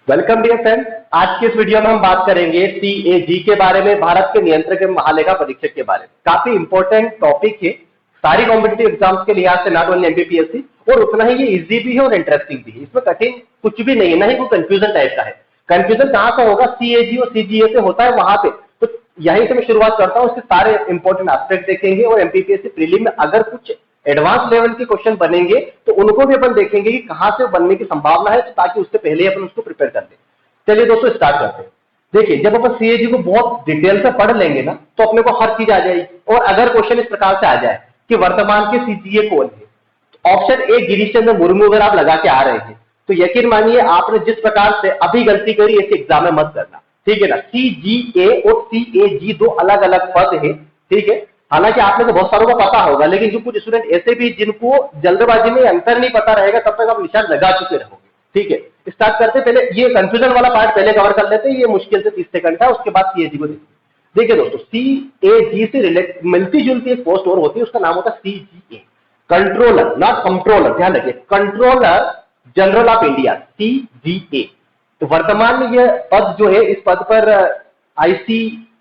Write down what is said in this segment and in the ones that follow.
Welcome dear friend. आज के इस वीडियो में हम बात करेंगे सीएजी के बारे में, भारत के नियंत्रक एवं महालेखा परीक्षक के बारे में। काफी इंपॉर्टेंट टॉपिक है सारी कॉम्पिटिटिव एग्जाम्स के लिहाज से, नॉट ओनली एमपीपीएससी, और उतना ही ये इजी भी है और इंटरेस्टिंग भी है। इसमें कठिन कुछ भी नहीं है, ना ही कोई कंफ्यूजन टाइप का है। कंफ्यूजन कहां का होगा? सीएजी और सीजीए से होता है वहां पे। तो यहीं से मैं शुरुआत करता हूं, इसके सारे इंपॉर्टेंट एस्पेक्ट देखेंगे और एमपीपीएससी प्रीलिम में अगर कुछ एडवांस लेवल के क्वेश्चन बनेंगे तो उनको भी अपन देखेंगे कि कहां से बनने की संभावना है, ताकि उससे पहले अपन उसको प्रिपेयर कर लें। चलिए दोस्तों स्टार्ट करते हैं। देखिए, जब अपन सीएजी को बहुत डिटेल से पढ़ लेंगे ना, तो अपने को हर चीज आ जाएगी। और अगर क्वेश्चन इस प्रकार से आ जाए कि वर्तमान के सीजीए कौन है, तो ऑप्शन ए गिरीश चंद्र मुर्मू अगर आप लगा के आ रहे हैं, तो यकीन मानिए आपने जिस प्रकार से अभी गलती करी ऐसे एग्जाम में मत करना, ठीक है ना। सीजीए और सीएजी दो अलग अलग पद है, ठीक है। हालांकि आप में से बहुत सारों को पता होगा, लेकिन जो कुछ स्टूडेंट ऐसे भी जिनको जल्दबाजी में अंतर नहीं पता रहेगा, तब तक आप निशान लगा चुके रहोगे, ठीक है। स्टार्ट करते पहले ये कंफ्यूजन वाला पार्ट पहले कवर कर लेते हैं। ये मुश्किल से 30 सेकंड का, उसके बाद सीएजी को देखिए। देखिए दोस्तों, सीएजी से रिलेट मिलती जुलती एक पोस्ट और होती है, उसका नाम होता है सीजीए, कंट्रोलर, नॉट कंट्रोलर, ध्यान रखिए, controller general of India, CGA. तो वर्तमान में यह पद जो है, इस पद पर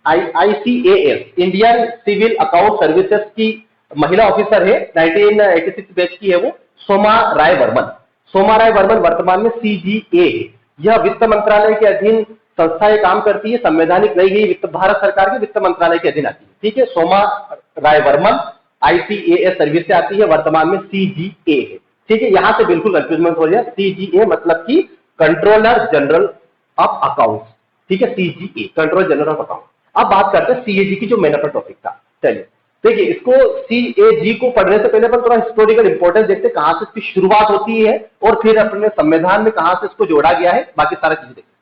ICAS, Indian civil account services की महिला ऑफिसर है, 1986 बैच की है वो, सोमा राय वर्मन। सोमा राय वर्मन वर्तमान में सीजीए है। यह वित्त मंत्रालय के अधीन संस्था ये काम करती है, संवैधानिक नहीं है, वित्त भारत सरकार के वित्त मंत्रालय के अधीन आती है, ठीक है। सोमा राय वर्मन आईसीएएस सर्विस से आती है, वर्तमान में सीजीए है, ठीक है। यहां से बिल्कुल कंफ्यूज मत हो जाए। सीजीए मतलब कि कंट्रोलर जनरल ऑफ अकाउंट, ठीक है, CGA controller general of account. अब बात करते हैं सीएजी की, जो मेन अपना टॉपिक था। चलिए देखिए, इसको सीएजी को पढ़ने से पहले अपन थोड़ा हिस्टोरिकल इंपॉर्टेंस देखते हैं, कहां से इसकी शुरुआत होती है और फिर अपने संविधान में कहां से इसको जोड़ा गया है, बाकी सारा चीजें देखते हैं।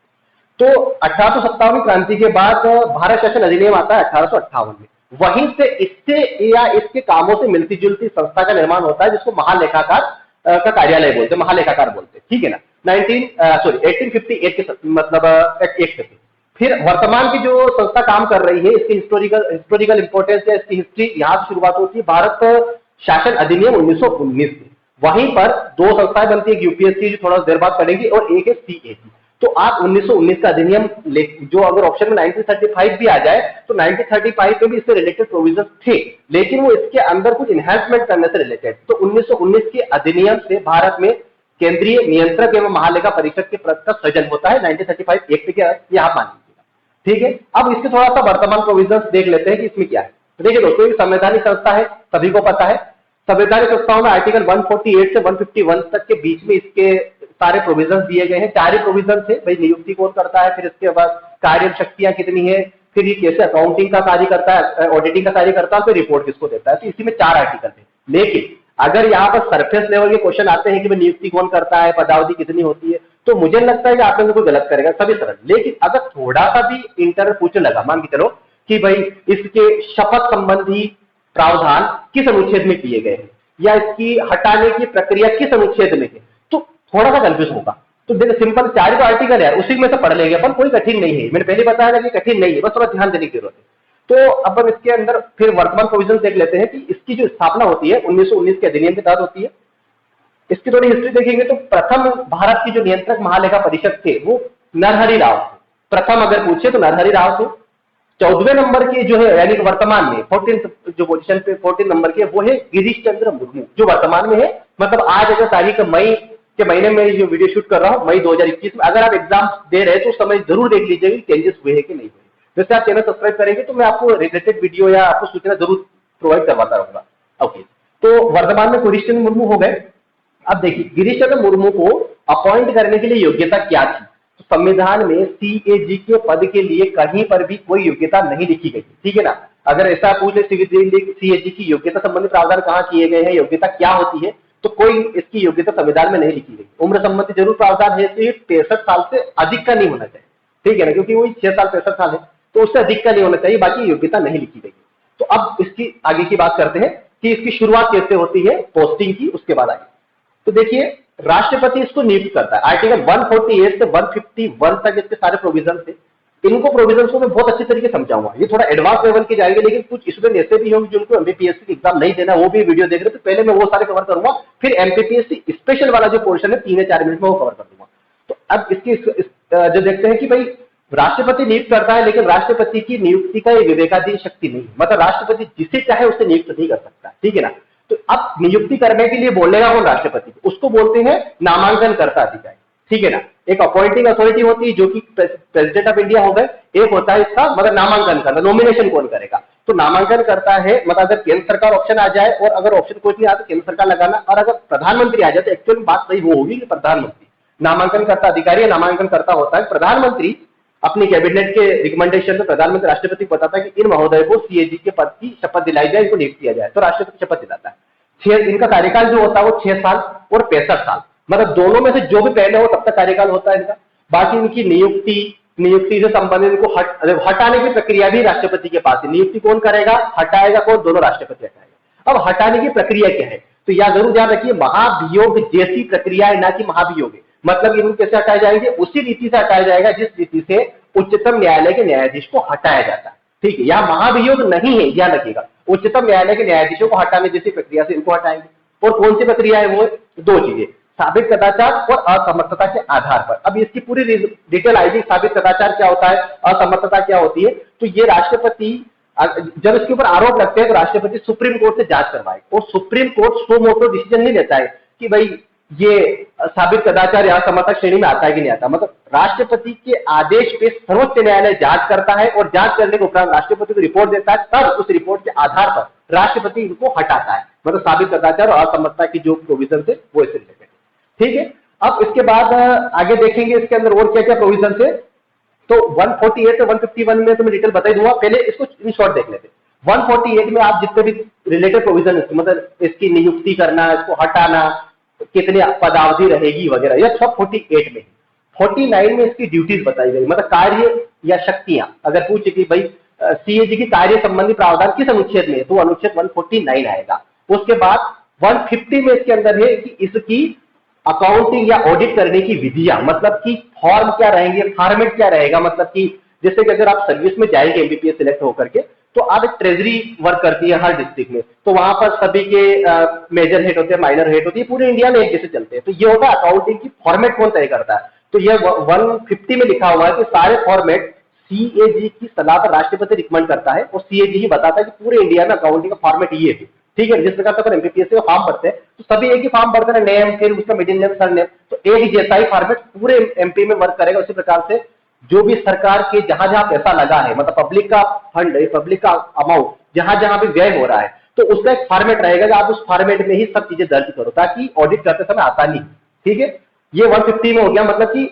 तो 1857 क्रांति के बाद भारत शासन अधिनियम आता है 1858 में। वहीं से इससे या इसके कामों से मिलती जुलती संस्था का निर्माण होता है, जिसको महालेखाकार का कार्यालय बोलते हैं, महालेखाकार बोलते हैं, ठीक है ना। 1858 के मतलब एक्ट से फिर वर्तमान की जो संस्था काम कर रही है, इसकी हिस्टोरिकल इंपॉर्टेंस है, इसकी हिस्ट्री यहां से शुरुआत होती है, भारत शासन अधिनियम 1919 से। वहीं पर दो संस्थाएं बनती है, यूपीएससी जो थोड़ा देर बाद पढ़ेंगे, और एक है सीएजी। तो आप 1919 का अधिनियम जो अगर ऑप्शन में 1935 भी आ जाए, तो 1935 में भी इससे रिलेटेड प्रोविजन थे, लेकिन वो इसके अंदर कुछ इनहेंसमेंट करने से रिलेटेड। तो 1919 के अधिनियम से भारत में केंद्रीय नियंत्रक एवं महालेखा परीक्षक के पद का सृजन होता है, 1935 एक्ट के यहां मान लीजिएगा, ठीक है। अब इसके थोड़ा सा वर्तमान प्रोविजंस देख लेते हैं कि इसमें क्या है। तो देखिए दोस्तों, ये संवैधानिक संस्था है, सभी को पता है। संवैधानिक संस्थाओं में आर्टिकल 148 से 151 तक के बीच में इसके सारे प्रोविजंस दिए गए हैं। चार ही प्रोविजन थे भाई, नियुक्ति कौन करता है, फिर इसके बाद कार्य शक्तियां कितनी है, फिर ये कैसे अकाउंटिंग का कार्य करता है, ऑडिटिंग का कार्य करता है, फिर रिपोर्ट किसको देता है। तो इसी में चार आर्टिकल थे। लेकिन अगर यहाँ पर सरफेस लेवल के क्वेश्चन आते हैं कि भाई नियुक्ति कौन करता है, पदावधि कितनी होती है, तो मुझे लगता है कि आप लोगों को गलत करेगा, सभी सरल। लेकिन अगर थोड़ा सा भी इंटर पूछने लगा, मान के चलो कि भाई इसके शपथ संबंधी प्रावधान किस अनुच्छेद में किए गए हैं, या इसकी हटाने की प्रक्रिया किस अनुच्छेद में है, तो थोड़ा सा कंफ्यूज होगा। तो देखो, सिंपल चार ही आर्टिकल है, उसी में से पढ़ लेंगे अपन, कोई कठिन नहीं है। मैंने पहले बताया ना कि कठिन नहीं है, बस थोड़ा ध्यान देने की जरूरत है। तो अब इसके अंदर फिर वर्तमान प्रोविजन देख लेते हैं कि इसकी जो स्थापना होती है 1919 के अधिनियम के तहत होती है। इसकी थोड़ी हिस्ट्री देखेंगे तो प्रथम भारत की जो नियंत्रक महालेखा परीक्षक थे वो नरहरि राव थे। प्रथम अगर पूछे तो नरहरि राव थे। 14वें नंबर के जो है, यानी कि वर्तमान में 14 जो पोजीशन पे 14 नंबर के, वो है गिरीश चंद्र मुर्मू, जो वर्तमान में है। मतलब आज अगर तारीख मई के महीने में जो वीडियो शूट कर रहा हूं, मई 2021 में, अगर आप एग्जाम दे रहे हैं तो उस समय जरूर देख लीजिएगा चेंजेस हुए हैं कि नहीं हुए। जैसे आप चैनल सब्सक्राइब करेंगे तो मैं आपको रिलेटेड वीडियो या आपको सूचना जरूर प्रोवाइड करवाता रहूंगा। ओके, तो वर्तमान में गिरीश चंद्र मुर्मू हो गए। अब देखिए, गिरीश चंद्र मुर्मू को अपॉइंट करने के लिए योग्यता क्या थी। तो संविधान में सीएजी के पद के लिए कहीं पर भी कोई योग्यता नहीं लिखी गई, ठीक है ना। अगर ऐसा पूछे सीएजी की योग्यता संबंधी प्रावधान कहां किए गए हैं, योग्यता क्या होती है, तो कोई इसकी योग्यता संविधान में नहीं लिखी गई। उम्र संबंधी जरूर प्रावधान है, तो ये 63 साल से अधिक का नहीं होना चाहिए, ठीक है ना, क्योंकि वही 6 साल 63 साल है, तो उससे अधिक का नहीं होना चाहिए। बाकी योग्यता नहीं लिखी गई। तो अब इसकी आगे की बात करते हैं कि इसकी शुरुआत कैसे होती है पोस्टिंग की, उसके बाद आगे। तो देखिए, राष्ट्रपति इसको नियुक्त करता है। आर्टिकल 148 से 151 तक इसके सारे प्रोविजन थे। इनको प्रोविजन को मैं बहुत अच्छे तरीके समझाऊंगा। ये थोड़ा एडवांस लेवल के जाएंगे, लेकिन कुछ स्टूडेंट ऐसे भी होंगे जिनको एमपीपीएससी एग्जाम नहीं देना, वो भी वीडियो देख रहे हैं, तो पहले मैं वो सारे कवर करूंगा, फिर एमपीपीएससी स्पेशल वाला जो पोर्शन है 3 या 4 मिनट में वो कवर कर दूंगा। तो अब जो देखते हैं कि भाई राष्ट्रपति नियुक्त करता है, लेकिन राष्ट्रपति की नियुक्ति का ये विवेकाधीन शक्ति नहीं, मतलब राष्ट्रपति जिसे चाहे उसे नियुक्त नहीं कर सकता, ठीक है ना। तो अब नियुक्ति करने के लिए बोलेगा कौन, राष्ट्रपति, उसको बोलते हैं नामांकनकर्ता अधिकारी, ठीक है ना। एक अपॉइंटिंग अथॉरिटी होती है जो कि प्रेसिडेंट ऑफ इंडिया हो गए, एक होता है इसका मतलब नामांकन करना, नॉमिनेशन कौन करेगा, तो नामांकन करता है मतलब अगर केंद्र सरकार ऑप्शन आ जाए, और अगर ऑप्शन कोई नहीं आता केंद्र सरकार लगाना, और अगर प्रधानमंत्री आ जाए तो एक्चुअल बात सही वो होगी कि प्रधानमंत्री नामांकन करता अधिकारी या नामांकन करता होता है। प्रधानमंत्री अपनी कैबिनेट के रिकमेंडेशन में प्रधानमंत्री राष्ट्रपति को बताता है कि इन महोदय को सीएजी के पद की शपथ दिलाई जाए, इनको नियुक्त किया जाए, तो राष्ट्रपति शपथ दिलाता है। इनका कार्यकाल जो होता है वो 6 साल और 65 साल, मतलब दोनों में से जो भी पहले हो तब तक कार्यकाल होता है इनका। बाकी इनकी नियुक्ति से संबंधित इनको हटाने की प्रक्रिया भी राष्ट्रपति के पास है। नियुक्ति कौन करेगा, हटाएगा कौन, दोनों राष्ट्रपति हटाएगा। अब हटाने की प्रक्रिया क्या है, तो यह जरूर ध्यान रखिए महाभियोग जैसी प्रक्रिया है, ना कि महाभियोग है। मतलब इनको कैसे हटाए जाएंगे, उसी रीति से हटाया जाएगा जिस रीति से उच्चतम न्यायालय के न्यायाधीश को हटाया जाता है, ठीक है। यह महाभियोग नहीं है, ध्यान रखिएगा, उच्चतम न्यायालय के न्यायाधीशों को हटाने जैसी प्रक्रिया से इनको हटाएंगे। और कौन सी प्रक्रिया है, वो 2 चीजें, साबित कदाचार और असमर्थता के आधार पर। अब इसकी पूरी डिटेल आएगी, साबित कदाचार क्या होता है, असमर्थता क्या होती है। तो ये राष्ट्रपति जब इसके ऊपर आरोप लगते हैं तो राष्ट्रपति सुप्रीम कोर्ट से जांच करवाए, और सुप्रीम कोर्ट सो मोटो डिसीजन नहीं लेता है कि भाई ये साबित कदाचार या असमर्थता श्रेणी में आता है कि नहीं आता। मतलब राष्ट्रपति के आदेश पे सर्वोच्च न्यायालय जांच करता है, और जांच करने के उपरांत राष्ट्रपति को रिपोर्ट देता है, तब उस रिपोर्ट के आधार पर राष्ट्रपति इनको हटाता है। मतलब साबित कदाचार और असमर्थता की जो प्रोविजन थे वो इससे रिलेटेड, ठीक है। अब इसके बाद आगे देखेंगे इसके अंदर और क्या क्या प्रोविजन है। तो 148 और 151 में तो मैं डिटेल बता ही दूंगा, पहले इसको इन शॉर्ट देख लेते हैं। 148 में आप जितने भी रिलेटेड प्रोविजन, मतलब इसकी नियुक्ति करना, इसको हटाना, कितनी पदावधि रहेगी वगैरह, यह सब 48 में। 49 में इसकी ड्यूटीज बताई गई, मतलब कार्य या शक्तियां। अगर पूछे कि भाई सीएजी की कार्य संबंधी प्रावधान किस अनुच्छेद में है, तो अनुच्छेद 149 आएगा। उसके बाद 150 में इसके अंदर है कि इसकी अकाउंटिंग या ऑडिट करने की विधियां, मतलब कि फॉर्म क्या रहेंगे, फॉर्मेट क्या रहेगा। मतलब कि जैसे कि अगर आप सर्विस में जाएंगे एमबीपीएस सिलेक्ट होकर के, तो आप एक ट्रेजरी वर्क करती है हर डिस्ट्रिक्ट में, तो वहां पर सभी के मेजर हेड होते हैं, माइनर हेड होती है, पूरे इंडिया में एक जैसे चलते हैं। तो ये होगा अकाउंटिंग की फॉर्मेट कौन तय करता है, तो ये 150 में लिखा हुआ है कि सारे फॉर्मेट सीएजी की सलाह पर राष्ट्रपति रिकमेंड करता है, और सीएजी ही बताता है कि पूरे इंडिया में अकाउंटिंग का फॉर्मेट ये है, ठीक है। जिस प्रकार से एमपीपीएस का फॉर्म भरते हैं तो सभी एक ही फॉर्म भरते हैं, नेम, फिर उसका मिडिल नेम, सर नेम, तो एक ही जैसा ही फॉर्मेट पूरे एमपी में वर्क करेगा। उसी प्रकार से जो भी सरकार के जहां जहां पैसा लगा है, मतलब पब्लिक का फंड है, पब्लिक का अमाउंट जहां जहां भी व्यय हो रहा है, तो उसका एक फॉर्मेट रहेगा कि आप उस फॉर्मेट में ही सब चीजें दर्ज करो, ताकि ऑडिट करते समय आसानी, ठीक है। ये 150 में हो गया, मतलब कि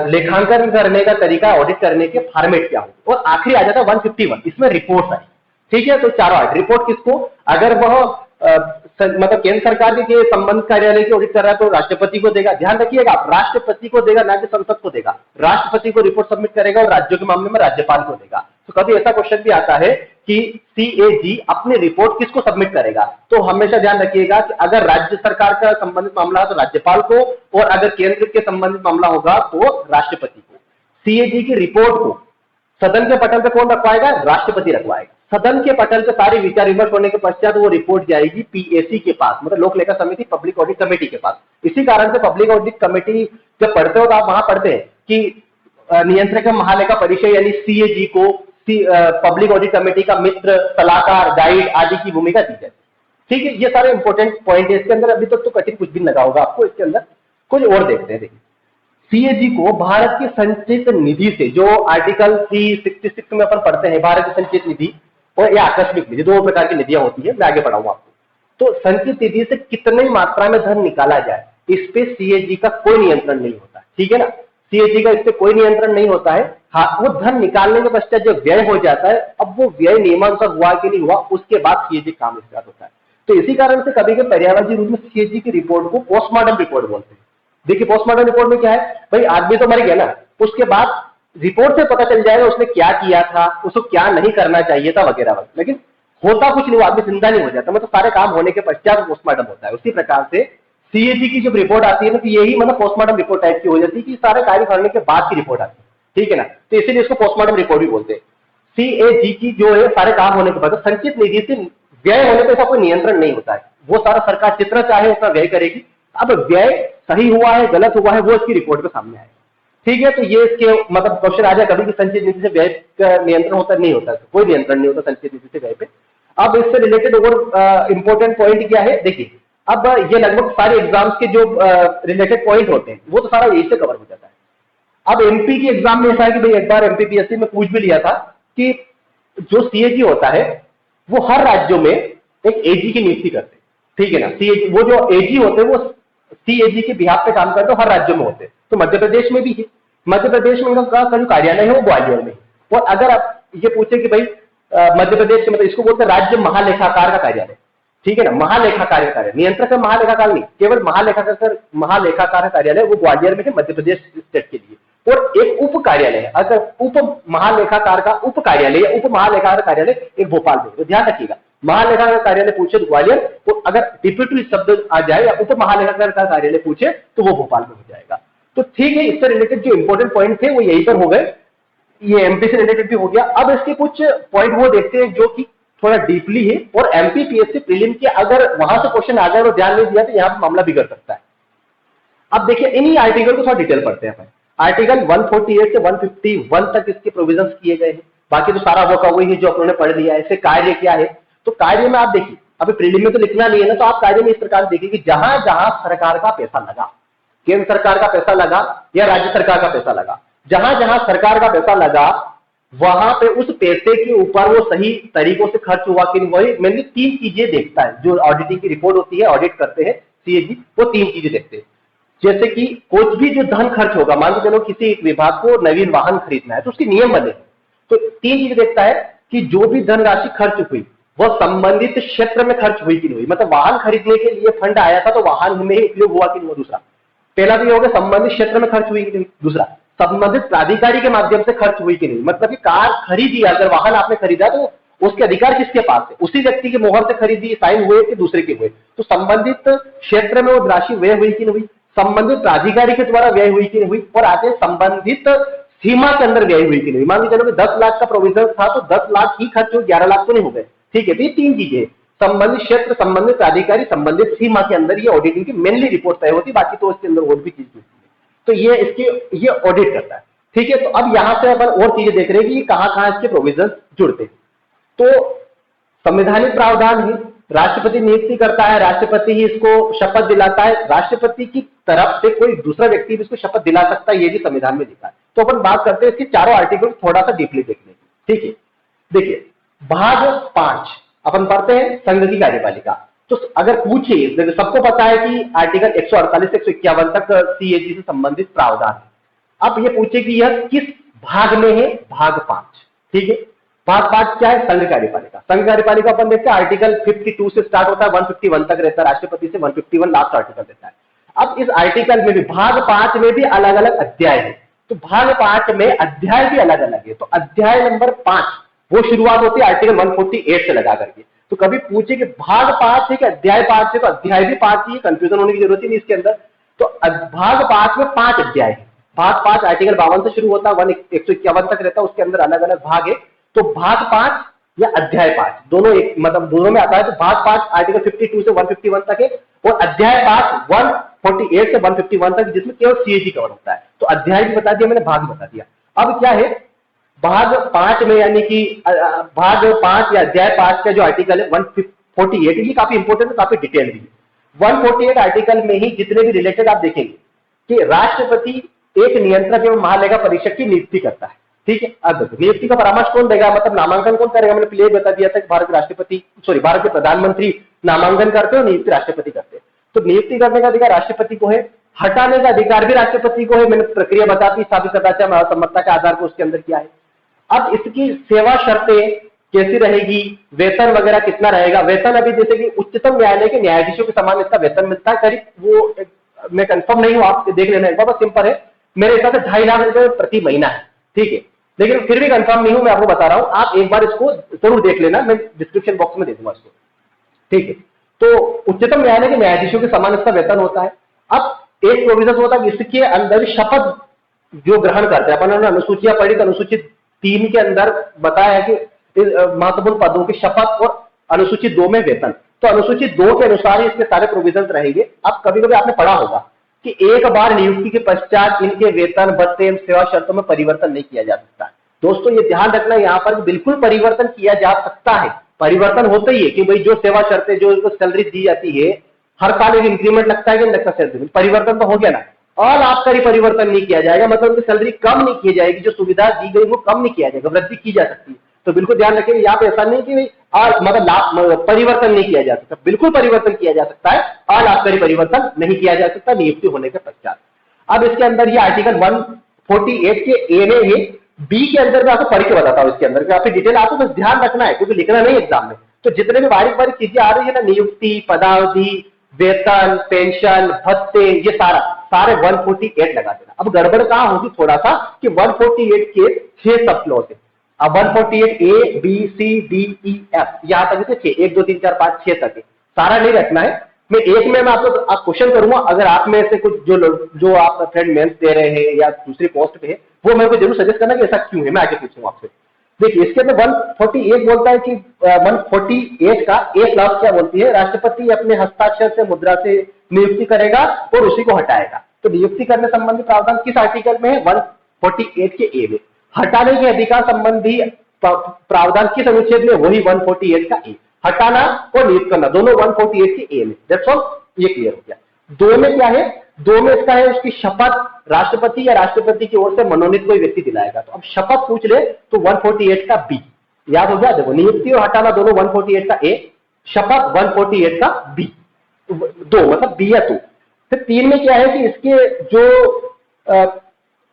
लेखांकन करने का तरीका, ऑडिट करने के फॉर्मेट क्या हो। और आखिरी आ जाता है 151, इसमें रिपोर्ट आई, ठीक है। तो चारों रिपोर्ट किसको, अगर वह मतलब केंद्र सरकार के संबंध कार्यालय की ऑडिट कर रहा है तो राष्ट्रपति को देगा। ध्यान रखिएगा, राष्ट्रपति को देगा, ना कि संसद को देगा। राष्ट्रपति को रिपोर्ट सबमिट करेगा और राज्यों के मामले में राज्यपाल को देगा। तो कभी ऐसा क्वेश्चन भी आता है कि सीएजी अपनी रिपोर्ट किसको सबमिट करेगा, तो हमेशा ध्यान रखिएगा कि अगर राज्य सरकार का संबंधित मामला है तो राज्यपाल को, और अगर केंद्र के संबंधित मामला होगा तो राष्ट्रपति को। सीएजी की रिपोर्ट को सदन के पटल पे कौन रखवाएगा, राष्ट्रपति रखवाएगा। सदन के पटल पे सारी विचार विमर्श होने के पश्चात वो रिपोर्ट जाएगी पीएसी के पास, मतलब लोक लेखा समिति, पब्लिक ऑडिट कमेटी के पास। इसी कारण से पब्लिक ऑडिट कमेटी जब पढ़ते हो तो आप वहां पढ़ते हैं कि नियंत्रक महालेखा परिषद यानी सीएजी को पब्लिक ऑडिट कमेटी का मित्र, सलाहकार, गाइड आदि की भूमिका दी जाए, ठीक है। ये सारे इंपॉर्टेंट पॉइंट है इसके अंदर। अभी तक तो कठिन कुछ भी लगा होगा आपको, इसके अंदर कुछ और देखते हैं। देखिए, सीएजी को भारत की संचित निधि से, जो आर्टिकल 366 में अपन पढ़ते हैं, भारत की संचित निधि और या आकस्मिक निधि, 2 प्रकार की निधियां होती है, मैं आगे पढ़ाऊंगा आपको। तो संचित निधि से कितनी मात्रा में धन निकाला जाए, इस पे सीएजी का कोई नियंत्रण नहीं होता, ठीक है ना। सीएजी का इस पे कोई नियंत्रण नहीं होता है। हाँ, वो धन निकालने के पश्चात जो व्यय हो जाता है, अब वो व्यय नियमानुसार हुआ कि नहीं हुआ, उसके बाद सीएजी काम स्टार्ट होता है। तो इसी कारण से कभी कभी पर्यावरण रूप में सीएजी की रिपोर्ट को पोस्टमार्टम रिपोर्ट बोलते हैं। देखिए, पोस्टमार्टम रिपोर्ट में क्या है, भाई आदमी तो मर गया ना, उसके बाद रिपोर्ट से पता चल जाएगा उसने क्या किया था, उसको क्या नहीं करना चाहिए था वगैरह वगैरह, लेकिन होता कुछ नहीं, वो आदमी जिंदा नहीं हो जाता, मतलब सारे काम होने के पश्चात पोस्टमार्टम होता है। उसी प्रकार से सीएजी की जब रिपोर्ट आती है ना, तो यही मतलब पोस्टमार्टम रिपोर्ट टाइप की हो जाती है कि सारे कार्य करने के बाद की रिपोर्ट आती है, ठीक है ना। तो इसीलिए इसको पोस्टमार्टम रिपोर्ट भी बोलते हैं। सीएजी की जो है सारे काम होने के बाद, संचित निधि से व्यय होने पर ऐसा कोई नियंत्रण नहीं होता है, वो सारा सरकार जितना चाहे उतना व्यय करेगी। अब व्यय सही हुआ है गलत हुआ है वो इसकी रिपोर्ट में सामने आएगा। ठीक है, तो ये इसके मतलब क्वेश्चन आ जाए कभी कि संचित निधि से व्यय का नियंत्रण होता नहीं होता, कोई नियंत्रण नहीं होता संचित निधि से व्यय पे। अब इससे रिलेटेड और इंपॉर्टेंट पॉइंट क्या है, देखिए अब ये लगभग सारे एग्जाम्स के जो रिलेटेड पॉइंट होते हैं वो तो सारा यही से कवर हो जाता है। अब एमपी की एग्जाम में ऐसा है कि भाई एक बार एमपीपीएससी में पूछ भी लिया था कि जो सीएजी होता है वो हर राज्यों में एक एजी की नियुक्ति करते हैं, ठीक है ना। सीएजी वो जो एजी होते हैं वो सीएजी के बिहाफ पे काम करते हैं, हर राज्यों में होते हैं। तो मध्य प्रदेश में भी है, मध्य प्रदेश में उनका जो कार्यालय है वो ग्वालियर में। और अगर आप ये पूछे कि भाई मध्य प्रदेश के मतलब इसको बोलते हैं राज्य महालेखाकार का कार्यालय, ठीक है ना, महालेखाकार का कार्यालय, नियंत्रक का महालेखाकार नहीं, केवल महालेखाकार का कार्यालय वो ग्वालियर में है मध्य प्रदेश स्टेट के लिए। और एक उप कार्यालय है, अगर उप महालेखाकार का उप कार्यालय या उप महालेखाकार कार्यालय एक भोपाल में, तो ध्यान रखिएगा महालेखाकार कार्यालय पूछे तो ग्वालियर, तो अगर डिप्यूटी शब्द आ जाए या उप महालेखाकार का कार्यालय पूछे तो वो भोपाल में हो जाएगा। तो ठीक है, इससे रिलेटेड जो इंपॉर्टेंट पॉइंट थे वो यहीं पर हो गए, ये एमपी से रिलेटेड भी हो गया। अब इसके कुछ पॉइंट वो देखते हैं जो कि थोड़ा डीपली है, और एमपीपीएससी प्रीलिम के अगर वहां से क्वेश्चन आ गए और ध्यान नहीं दिया तो यहां मामला बिगड़ सकता है। अब देखिए इन्हीं आर्टिकल को थोड़ा डिटेल पढ़ते हैं। आर्टिकल 148 से 151 तक इसके प्रोविजंस किए गए हैं, बाकी तो सारा वो का वही है जो उन्होंने पढ़ लिया है। इससे कार्य क्या है, तो कार्य में आप देखिए अभी प्रीलिम में तो लिखना नहीं है ना, तो आप कार्य में इस प्रकार देखिए कि जहां जहां सरकार का पैसा लगा, केंद्र सरकार का पैसा लगा या राज्य सरकार का पैसा लगा, जहां जहां सरकार का पैसा लगा वहां पे उस पैसे के ऊपर वो सही तरीकों से खर्च हुआ कि नहीं, वही मेनली 3 चीजें देखता है जो ऑडिटिंग की रिपोर्ट होती है, ऑडिट करते हैं सीएजी, वो 3 चीजें देखते हैं। जैसे कि कुछ भी जो धन खर्च होगा, मान के चलो किसी एक विभाग को नवीन वाहन खरीदना है तो उसके नियम बने, तो 3 चीजें देखता है कि जो भी धनराशि खर्च हुई वह संबंधित क्षेत्र में खर्च हुई कि नहीं हुई, मतलब वाहन खरीदने के लिए फंड आया था तो वाहन में ही उपयोग हुआ कि नहीं हुआ। दूसरा, पहला तो ये होगा संबंधित क्षेत्र में खर्च हुई कि नहीं, दूसरा संबंधित प्राधिकारी के माध्यम से खर्च हुई कि नहीं, मतलब कि कार खरीदी, अगर वाहन आपने खरीदा तो उसके अधिकार किसके पास है, उसी व्यक्ति के मोहर से खरीदी, साइन हुए कि दूसरे के हुए, तो संबंधित क्षेत्र में वो राशि व्यय हुई कि नहीं हुई, संबंधित प्राधिकारी के द्वारा व्यय हुई कि नहीं हुई, और आगे संबंधित सीमा के अंदर व्यय हुई कि नहीं। मान लीजिए चलो 10 लाख का प्रोविजन था तो 10 लाख ही खर्च हो, 11 लाख तो नहीं हो गए, ठीक है। तो ये 3 चीजें, संबंधित क्षेत्र, संबंधित प्राधिकारी, संबंधित सीमा के अंदर ये ऑडिटिंग की मेनली रिपोर्ट तय होती है, बाकी तो इसके अंदर और भी चीज होती है, तो ये ऑडिट करता है, ठीक है। तो अब यहां से अपन और चीजें देख रहे हैं कि कहां इसके प्रोविजन जुड़ते हैं। तो संवैधानिक प्रावधान है, राष्ट्रपति नियुक्ति करता है, राष्ट्रपति ही इसको शपथ दिलाता है, राष्ट्रपति की तरफ से कोई दूसरा व्यक्ति भी इसको शपथ दिला सकता है, ये भी संविधान में लिखा है। तो अपन बात करते हैं इसके चारों आर्टिकल थोड़ा सा डीपली देखने की, ठीक है। देखिए भाग 5 अपन पढ़ते हैं, संघ की कार्यपालिका। तो अगर पूछे, सबको पता है कि आर्टिकल 148 से 151 तक सीएजी से संबंधित प्रावधान है। अब ये पूछे कि यह किस भाग में है, भाग 5, ठीक है। भाग 5 क्या है, संघ कार्यपालिका। संघ कार्यपालिका अपन देखते हैं आर्टिकल 52 से स्टार्ट होता है, 151 तक रहता है, राष्ट्रपति से 151 लास्ट आर्टिकल रहता है। अब इस आर्टिकल में भी भाग 5 में भी अलग अलग अध्याय है, तो भाग 5 में अध्याय भी अलग अलग है। तो अध्याय नंबर 5 वो शुरुआत होती है आर्टिकल 148 से लगा करके। तो कभी पूछे कि भाग 5 है कि अध्याय 5 है, तो अध्याय भी 5 ही है, कंफ्यूजन होने की जरूरत ही नहीं इसके अंदर। तो भाग 5 में 5 अध्याय है। भाग 5 आर्टिकल 52 से शुरू होता है, 151 तक रहता है, उसके अंदर अलग अलग भाग है। तो भाग 5 या अध्याय 5 दोनों एक मतलब दोनों में आता है। तो भाग 5 आर्टिकल 52 से 151 तक है, और अध्याय 5 148 से 151 तक, जिसमें केवल सीएजी कवर होता है। तो अध्याय भी बता दिया मैंने, भाग बता दिया। अब क्या है भाग 5 में, यानी कि भाग 5 या अध्याय 5 का जो आर्टिकल है 148, ये काफी इंपॉर्टेंट है, काफी डिटेल भी है। 148 आर्टिकल में ही जितने भी रिलेटेड आप देखेंगे कि राष्ट्रपति एक नियंत्रक एवं महालेखा परीक्षक की नियुक्ति करता है, ठीक है। अब नियुक्ति का परामर्श कौन देगा, मतलब नामांकन कौन करेगा, मैंने पहले बता दिया था कि भारत के प्रधानमंत्री नामांकन करते हैं और नियुक्ति राष्ट्रपति करते हैं। तो नियुक्ति करने का अधिकार राष्ट्रपति को है, हटाने का अधिकार भी राष्ट्रपति को है। मैंने प्रक्रिया बताती, साबित कदाचार सम्मतता के आधार पर उसके अंदर क्या है। अब इसकी सेवा शर्तें कैसी रहेगी, वेतन वगैरह कितना रहेगा। वेतन अभी जैसे कि उच्चतम न्यायालय के न्यायाधीशों के समान इसका वेतन मिलता है, करीब वो मैं कंफर्म नहीं हूं, आप देख लेना एक बार, बस सिंपल है, मेरे हिसाब से 2.5 लाख रुपए प्रति महीना है, ठीक है। लेकिन फिर भी कंफर्म नहीं हूं, मैं आपको बता रहा हूं, आप एक बार इसको जरूर देख लेना, मैं डिस्क्रिप्शन बॉक्स में दे दूंगा इसको, ठीक है। तो उच्चतम न्यायालय के न्यायाधीशों के समान इसका वेतन होता है। अब एक प्रोविजन होता है इसके अंदर शपथ जो ग्रहण करते हैं, अपन ने अनुसूचियां पढ़ी तो अनुसूचित 3 के अंदर बताया है कि महत्वपूर्ण पदों की शपथ, और अनुसूचित 2 में वेतन। तो अनुसूचित 2 के अनुसार ही इसके सारे प्रोविजंस रहेंगे। अब कभी कभी आपने पढ़ा होगा कि एक बार नियुक्ति के पश्चात इनके वेतन, भत्ते एवं सेवा शर्तों में परिवर्तन नहीं किया जा सकता। दोस्तों ये ध्यान रखना, यहाँ पर बिल्कुल परिवर्तन किया जा सकता है। परिवर्तन होता ही है कि भाई जो सेवा शर्तें, जो इनको सैलरी दी जाती है, हर साल एक इंक्रीमेंट लगता है कि नहीं लगता सैलरी, परिवर्तन तो हो गया ना। और आबकारी परिवर्तन नहीं किया जाएगा, मतलब उनकी सैलरी कम नहीं की जाएगी, जो सुविधा दी गई वो कम नहीं किया जाएगा, वृद्धि की जा सकती है। तो बिल्कुल ध्यान रखें, यहाँ पे ऐसा नहीं कि मतलब परिवर्तन नहीं किया जा सकता, बिल्कुल परिवर्तन किया जा सकता है। और आबकारी परिवर्तन नहीं किया जा सकता नियुक्ति होने के पश्चात। अब इसके अंदर ये आर्टिकल 148 के ए में है। बी के अंदर मैं आपको पढ़ के बताता हूँ, इसके अंदर काफी डिटेल आपको बस ध्यान रखना है, क्योंकि लिखना नहीं एग्जाम में। तो जितने भी बारीक बारीक चीजें आ रही है ना, नियुक्ति, पदावधि, वेतन, पेंशन, भत्ते, ये सारे 148 लगा देना। अब गड़बड़ कहां होगी थोड़ा सा, कि 148 के 6 सब क्लॉज है। अब 148 A B C D E F यहां तक से 6, 1 2 3 4 5 6 तक है, सारा नहीं रखना है। मैं एक में मैं आपको क्वेश्चन करूंगा, अगर आप में से कुछ जो आप फ्रेंड मेंस दे रहे हैं या दूसरी पोस्ट पे है, वो मेरे को जरूर सजेस्ट करना कि ऐसा क्यों है, मैं आगे पूछूंगा आपसे। देखिए इसके अंदर 148 बोलता है कि 148 का एक क्लॉज क्या बोलती है, राष्ट्रपति अपने हस्ताक्षर से मुद्रा से नियुक्ति करेगा और उसी को हटाएगा। तो नियुक्ति करने संबंधी प्रावधान किस आर्टिकल में है, 148 के ए में। हटाने के अधिकार संबंधी प्रावधान किस अनुच्छेद में, वही 148 का ए। हटाना और नियुक्त करना दोनों 148 के ए में। दैट्स ऑल, ये क्लियर हो गया। दो में क्या है, दो में इसका है उसकी शपथ राष्ट्रपति या राष्ट्रपति की ओर से मनोनीत कोई व्यक्ति दिलाएगा। तो अब शपथ पूछ ले तो 148 का बी याद हो गया। देखो नियुक्ति और हटाना दोनों 148 का ए, शपथ 148 का बी, दो मतलब बी या टू। फिर 3 में क्या है कि इसके जो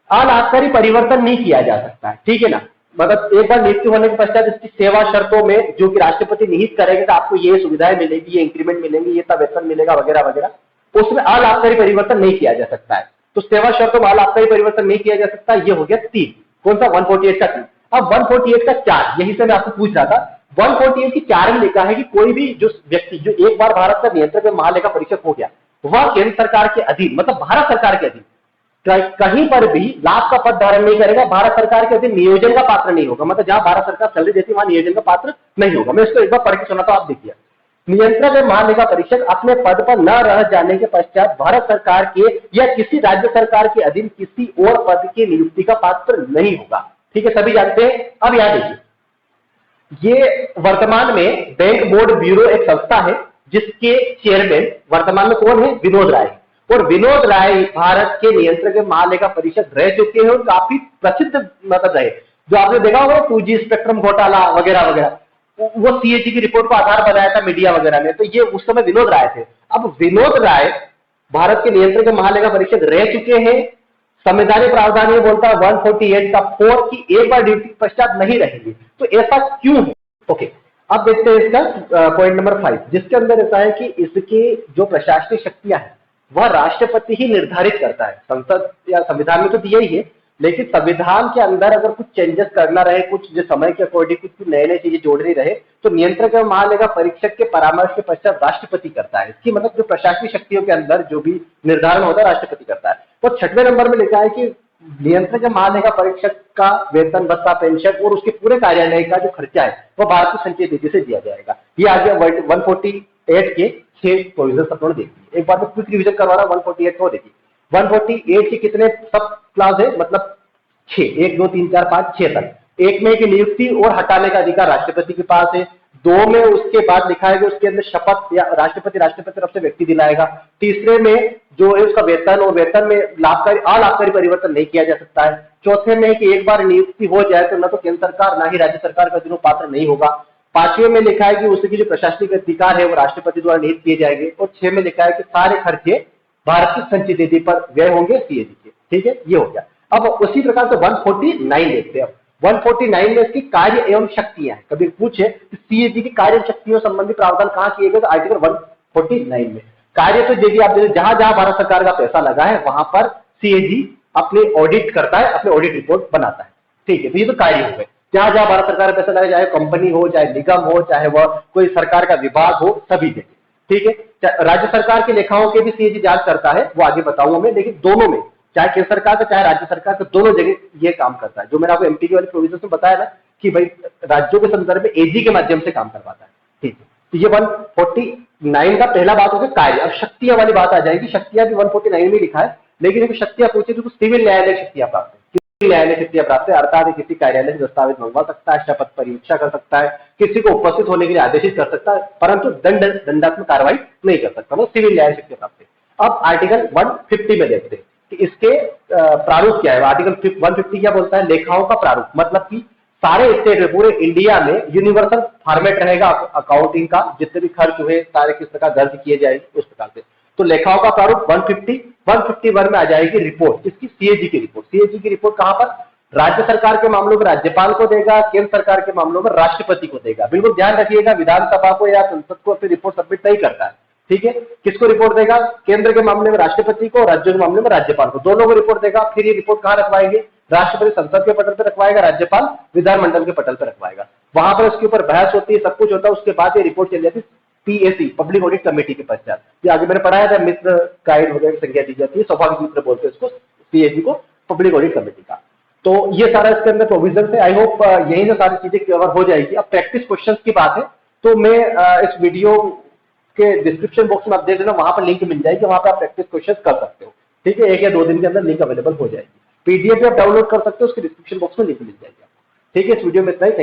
अलाभकारी परिवर्तन नहीं किया जा सकता है, ठीक है ना। मतलब एक बार नियुक्ति होने के पश्चात इसकी सेवा शर्तों में जो कि राष्ट्रपति निहित करेंगे तो आपको ये सुविधाएं मिलेगी, ये इंक्रीमेंट मिलेंगे, ये तब वेतन मिलेगा वगैरह वगैरह, उसमें अलाभकारी परिवर्तन नहीं किया जा सकता है। तो सेवा शर्तों में अलाभकारी परिवर्तन नहीं किया जा सकता, ये हो गया 3। कौन सा, 148 का 3। अब 148 का 4, यही से मैं आपको पूछ रहा था। 148 की 4 में लिखा है कि कोई भी जो व्यक्ति जो एक बार भारत का नियंत्रक में महालेखा परीक्षक हो गया, वह केंद्र सरकार के अधीन मतलब भारत सरकार के अधीन कहीं पर भी लाभ का पद धारण नहीं करेगा, भारत सरकार के अधीन नियोजन का पात्र नहीं होगा। मतलब जहां भारत सरकार सैलरी देती है वहां नियोजन का पात्र नहीं होगा। मैं इसको एक बार पढ़ के सुनाता हूं, आप देखिए। नियंत्रक एवं महालेखा परीक्षक अपने पद पर न रह जाने के पश्चात भारत सरकार के या किसी राज्य सरकार के अधीन किसी और पद की नियुक्ति का पात्र नहीं होगा। ठीक है, सभी जानते हैं। अब यहां देखिए, ये वर्तमान में बैंक बोर्ड ब्यूरो एक संस्था है जिसके चेयरमैन वर्तमान में कौन है, विनोद राय। और विनोद राय भारत के नियंत्रक महालेखा परिषद रह चुके हैं और काफी प्रसिद्ध मतलब रहे। जो आपने देखा होगा 2G स्पेक्ट्रम घोटाला वगैरह वगैरह, वो CAG की रिपोर्ट को आधार बनाया था मीडिया वगैरह में, तो ये उस समय विनोद राय थे। अब विनोद राय भारत के नियंत्रक महालेखा परिषद रह चुके हैं। संवैधानिक प्रावधान ये बोलता है 148 का 4 की एक बार ड्यूटी के पश्चात नहीं रहेंगे। तो ऐसा क्यों है? ओके, अब देखते हैं इसका पॉइंट नंबर 5, जिसके अंदर ऐसा है कि इसकी जो प्रशासनिक शक्तियां हैं वह राष्ट्रपति ही निर्धारित करता है। संसद या संविधान में तो दिया ही है, लेकिन संविधान के अंदर अगर कुछ चेंजेस करना रहे, कुछ जो समय के अकॉर्डिंग कुछ नए नए चीजें जोड़नी रहे, तो नियंत्रक एवं महालेखा परीक्षक के परामर्श के पश्चात राष्ट्रपति करता है। इसकी मतलब जो प्रशासनिक शक्तियों के अंदर जो भी निर्धारण होता है राष्ट्रपति करता है। तो 6वें नंबर में लिखा है कि नियंत्रक एवं महालेखा परीक्षक का वेतन, भत्ता, पेंशन और उसके पूरे कार्यालय का जो खर्चा है वह भारतीय संचय निधि से दिया जाएगा। ये आ गया 148 के 6 प्रोविजन अपने देखिए। एक बार मैं क्विक रिवीजन करवा रहा हूं 148 को देखिए। 148 के कितने सब क्लास है, मतलब 6, 1 2 3 4 5 6 तक। एक में कि नियुक्ति और हटाने का अधिकार राष्ट्रपति के पास है। 2 में उसके बाद लिखा है कि उसके अंदर शपथ या राष्ट्रपति तरफ से व्यक्ति दिलाएगा। तीसरे में जो है उसका वेतन, और वेतन में लाभकारी अलाभकारी परिवर्तन नहीं किया जा सकता है। चौथे में कि एक बार नियुक्ति हो जाए तो न तो केंद्र सरकार ना ही राज्य सरकार का अधीन पात्र नहीं होगा। 5वें में लिखा है कि उसकी जो प्रशासनिक अधिकार है वो राष्ट्रपति द्वारा निहित किए जाएंगे। और 6 में लिखा है कि सारे खर्चे भारत की संचय निधि पर व्यय होंगे CAG के। ठीक है, ये हो गया। अब उसी प्रकार से 149 देखते हैं। 149 में इसकी कार्य एवं शक्तियां हैं। कभी पूछे कि CAG की कार्य शक्तियों संबंधी प्रावधान कहां किए गए, तो आर्टिकल 149 में। कार्य तो देखिए आप जहां जहां भारत सरकार का पैसा लगा है वहां पर CAG अपने ऑडिट करता है, अपने ऑडिट रिपोर्ट बनाता है। ठीक है, तो ये तो कार्य हो गए। जहां जहां भारत सरकार का पैसा लगा, चाहे कंपनी हो, चाहे निगम हो, चाहे वह कोई सरकार का विभाग हो, सभी जगह। ठीक है, राज्य सरकार के लेखाओं के भी CAG जांच करता है, वो आगे बताऊंगा मैं। लेकिन दोनों में, चाहे केंद्र सरकार का चाहे राज्य सरकार का, दोनों जगह ये काम करता है। जो मैंने आपको MT वाले प्रोविजन में बताया ना कि भाई राज्यों के संदर्भ में AG के माध्यम से काम करवाता है। ठीक है, तो ये 149 का पहला बात हो गया कार्य। अब शक्तियां वाली बात आ जाएगी। शक्तियां भी 149 में लिखा है, लेकिन एक शक्तियां पूछे तो सिविल न्यायालय शक्तियां प्राप्त है, सिविल न्यायालय शक्तियां प्राप्त है, अर्थात किसी कार्यालय से दस्तावेज मंगवा सकता है, शपथ परीक्षा कर सकता है, किसी को उपस्थित होने के लिए आदेशित कर सकता है, परंतु दंडात्मक कार्रवाई नहीं कर सकता, वो सिविल न्यायालय शक्तियां प्राप्त है। अब आर्टिकल 150 में देखते हैं कि इसके प्रारूप क्या है। आर्टिकल 150 क्या बोलता है? लेखाओं का प्रारूप, मतलब कि सारे स्टेट में, पूरे इंडिया में यूनिवर्सल फॉर्मेट रहेगा अकाउंटिंग का, जितने भी खर्च हुए सारे किस प्रकार दर्ज किए जाएंगे उस प्रकार से। तो लेखाओं का प्रारूप 151 में आ जाएगी रिपोर्ट, इसकी सीएजी की रिपोर्ट। सीएजी की रिपोर्ट कहां पर? राज्य सरकार के मामलों में राज्यपाल को देगा, केंद्र सरकार के मामलों में राष्ट्रपति को देगा। बिल्कुल ध्यान रखिएगा, विधानसभा को या संसद को अपनी रिपोर्ट सबमिट नहीं करता है, ठीक है। किसको रिपोर्ट देगा? केंद्र के मामले में राष्ट्रपति को, राज्यों के मामले में राज्यपाल को, दोनों को रिपोर्ट देगा। फिर ये रिपोर्ट कहां रखवाएंगे? राष्ट्रपति संसद के पटल पर रखवाएगा, राज्यपाल विधानमंडल के पटल पर रखवाएगा। वहां पर उसके ऊपर बहस होती है, सब कुछ होता है। उसके बाद ये रिपोर्ट चली जाती है पीएसी, पब्लिक ऑडिट कमेटी के पश्चात। ये आगे मैंने पढ़ाया था, मित्र गाइड वगैरह की संख्या दी जाती है, स्वाभाविक मित्र बोलते हैं इसको, पीएसी को, पब्लिक ऑडिट कमेटी का। तो ये सारा इसके अंदर प्रोविजन है। आई होप यही से सारी चीजें कवर हो जाएगी। अब प्रैक्टिस क्वेश्चंस की बात है, तो मैं इस वीडियो के डिस्क्रिप्शन बॉक्स में आप देख लेना, वहां पर लिंक मिल जाएगी, वहां पर आप प्रैक्टिस क्वेश्चन कर सकते हो, ठीक है। 1 या 2 दिन के अंदर लिंक अवेलेबल हो जाएगी। पीडीएफ भी आप डाउनलोड कर सकते हो, उसके डिस्क्रिप्शन बॉक्स में लिंक मिल जाएगी आपको, ठीक है। इस वीडियो में इतना ही।